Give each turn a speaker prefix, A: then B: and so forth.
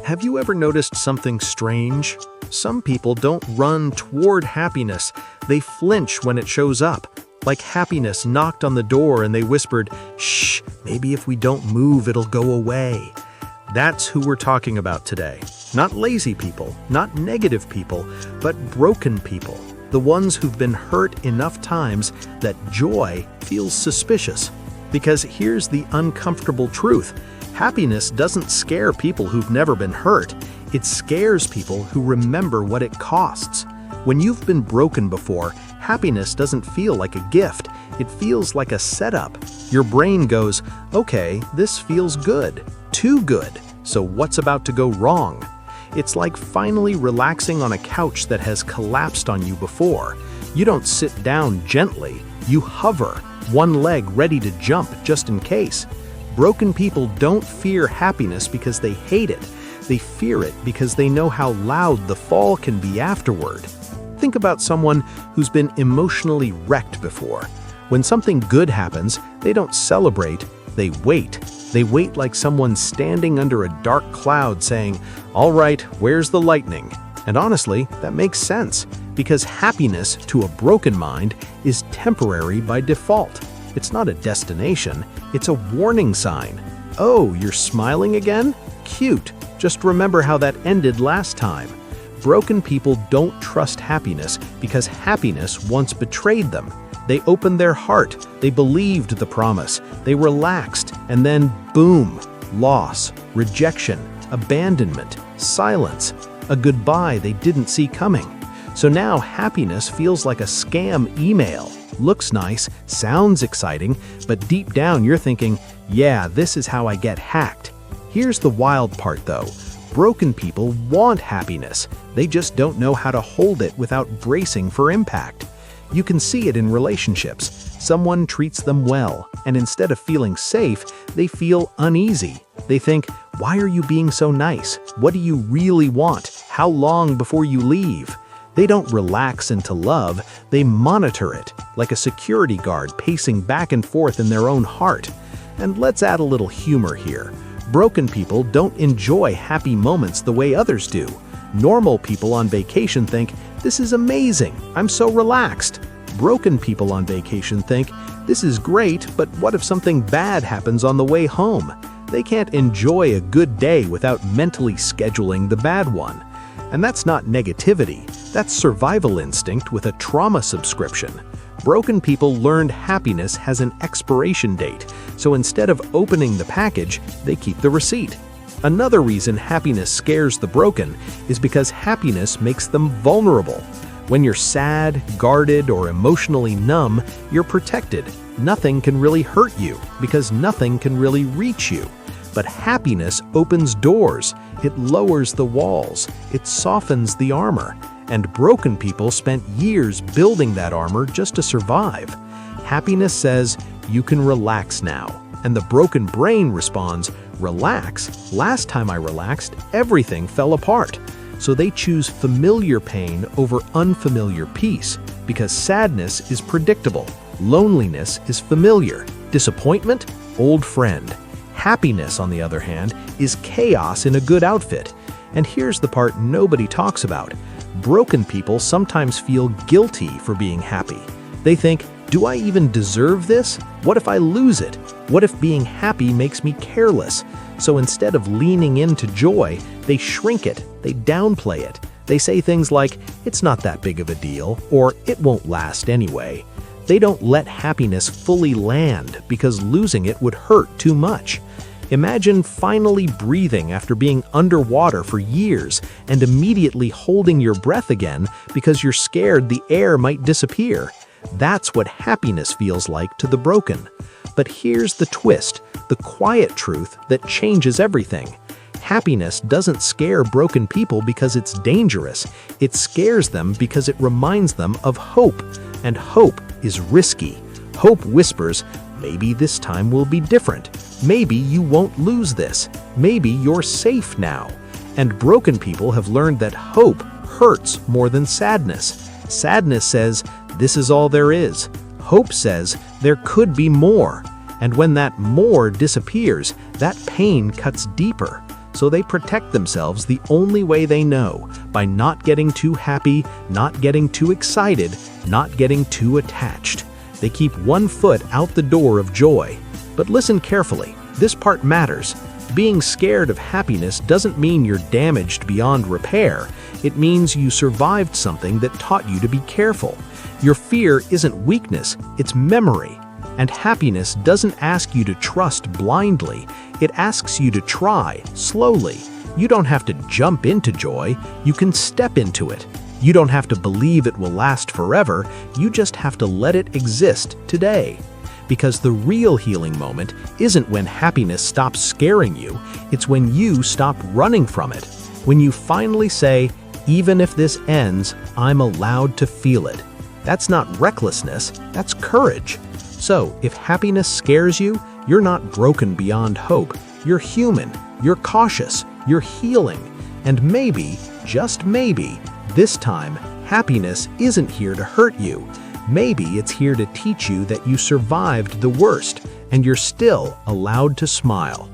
A: Have you ever noticed something strange? Some people don't run toward happiness, they flinch when it shows up. Like happiness knocked on the door and they whispered, "Shh, maybe if we don't move, it'll go away." That's who we're talking about today. Not lazy people, not negative people, but broken people. The ones who've been hurt enough times that joy feels suspicious. Because here's the uncomfortable truth. Happiness doesn't scare people who've never been hurt. It scares people who remember what it costs. When you've been broken before, happiness doesn't feel like a gift. It feels like a setup. Your brain goes, "Okay, this feels good. Too good. So what's about to go wrong?" It's like finally relaxing on a couch that has collapsed on you before. You don't sit down gently. You hover, one leg ready to jump just in case. Broken people don't fear happiness because they hate it. They fear it because they know how loud the fall can be afterward. Think about someone who's been emotionally wrecked before. When something good happens, they don't celebrate, they wait. They wait like someone standing under a dark cloud saying, "All right, where's the lightning?" And honestly, that makes sense, because happiness to a broken mind is temporary by default. It's not a destination, it's a warning sign. "Oh, you're smiling again? Cute. Just remember how that ended last time." Broken people don't trust happiness because happiness once betrayed them. They opened their heart, they believed the promise, they relaxed, and then boom, loss, rejection, abandonment, silence, a goodbye they didn't see coming. So now happiness feels like a scam email. Looks nice, sounds exciting, but deep down you're thinking, "Yeah, this is how I get hacked." Here's the wild part though. Broken people want happiness. They just don't know how to hold it without bracing for impact. You can see it in relationships. Someone treats them well, and instead of feeling safe, they feel uneasy. They think, "Why are you being so nice? What do you really want? How long before you leave?" They don't relax into love, they monitor it, like a security guard pacing back and forth in their own heart. And let's add a little humor here. Broken people don't enjoy happy moments the way others do. Normal people on vacation think, "This is amazing, I'm so relaxed." Broken people on vacation think, "This is great, but what if something bad happens on the way home?" They can't enjoy a good day without mentally scheduling the bad one. And that's not negativity, that's survival instinct with a trauma subscription. Broken people learned happiness has an expiration date, so instead of opening the package, they keep the receipt. Another reason happiness scares the broken is because happiness makes them vulnerable. When you're sad, guarded, or emotionally numb, you're protected. Nothing can really hurt you because nothing can really reach you. But happiness opens doors, it lowers the walls, it softens the armor, and broken people spent years building that armor just to survive. Happiness says, "You can relax now," and the broken brain responds, "Relax? Last time I relaxed, everything fell apart." So they choose familiar pain over unfamiliar peace, because sadness is predictable, loneliness is familiar, disappointment, old friend. Happiness, on the other hand, is chaos in a good outfit. And here's the part nobody talks about. Broken people sometimes feel guilty for being happy. They think, "Do I even deserve this? What if I lose it? What if being happy makes me careless?" So instead of leaning into joy, they shrink it, they downplay it. They say things like, "It's not that big of a deal," or "It won't last anyway." They don't let happiness fully land because losing it would hurt too much. Imagine finally breathing after being underwater for years and immediately holding your breath again because you're scared the air might disappear. That's what happiness feels like to the broken. But here's the twist, the quiet truth that changes everything. Happiness doesn't scare broken people because it's dangerous. It scares them because it reminds them of hope. And hope is risky. Hope whispers, "Maybe this time will be different. Maybe you won't lose this. Maybe you're safe now." And broken people have learned that hope hurts more than sadness. Sadness says, "This is all there is." Hope says, "There could be more." And when that more disappears, that pain cuts deeper. so they protect themselves the only way they know, by not getting too happy, not getting too excited, not getting too attached. They keep one foot out the door of joy. But listen carefully, this part matters. Being scared of happiness doesn't mean you're damaged beyond repair. It means you survived something that taught you to be careful. Your fear isn't weakness, it's memory. And happiness doesn't ask you to trust blindly. It asks you to try, slowly. You don't have to jump into joy, you can step into it. You don't have to believe it will last forever, you just have to let it exist today. Because the real healing moment isn't when happiness stops scaring you, it's when you stop running from it. When you finally say, even if this ends, I'm allowed to feel it. That's not recklessness, that's courage. So, if happiness scares you, you're not broken beyond hope. You're human, you're cautious, you're healing. And maybe, just maybe, this time, happiness isn't here to hurt you. Maybe it's here to teach you that you survived the worst, and you're still allowed to smile.